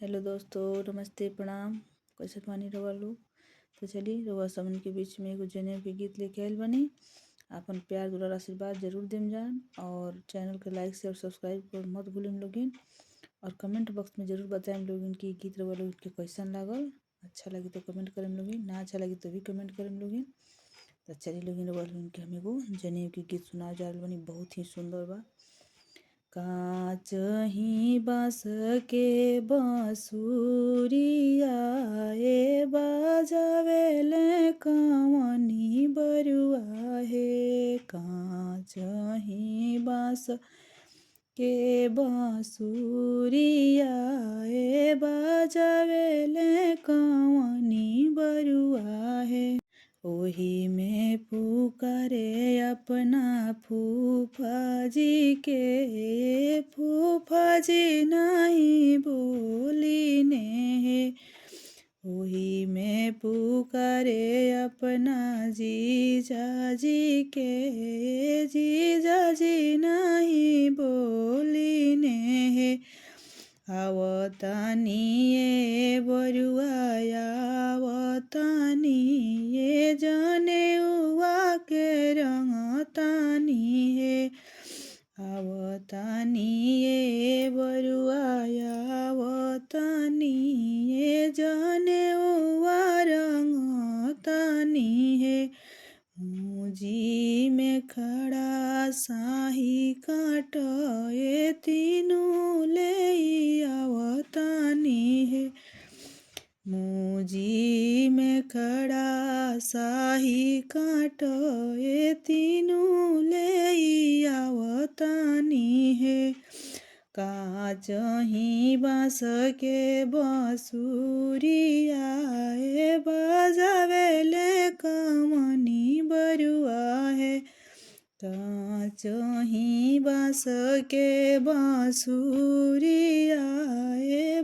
Hello दोस्तों, नमस्ते, प्रणाम। कैसे बानी रउआ लोग? तो चलिए रउआ सबन के बीच में एगो जनेऊ के गीत लेके आइल बानी। आपन प्यार दुलार आशीर्वाद जरूर देम जान और चैनल के लाइक शेयर सब्सक्राइब कर मत भूलें लोगिन। और कमेंट बॉक्स में जरूर बताएं लोगिन कि गीत रउआ लोग के कैसन लागल। अच्छा लगी तो कमेंट करें लोगिन, ना अच्छा लगी तो भी कमेंट करें लोगिन। तो चलिए लोगिन रउआ लोगन के हम एगो जनेऊ के गीत सुना जा रहल बानी, बहुत ही सुंदर बा। काचही बाँस के बाँसुरिया ए बजावेले कवनी बरुआ हे। काचही बाँस के बाँसुरिया ए बजावेले कवनी बरुआ हे। ओही में पुकारे अपना फूफा जी के, फूफा जी नहीं बोलिने हे। ओही में पुकारे अपना जीजा जी के, जीजा जी नहीं बोलिने हे। आवतानी ये बरुआ आवतानी ये जनेउआ के रंगतानी हे। आवतानी ये बरुआ आवतानी ये जनेउआ रंगतानी हे। मुजी में खड़ा साही काट ये तीनों ले आवतानी है। मुजी में खड़ा साही काट ये तीनों ले आवतानी है। काचही बाँस के बाँसुरिया ए बजावेले कवनी बरुआ है। काचही बाँस के बाँसुरिया ए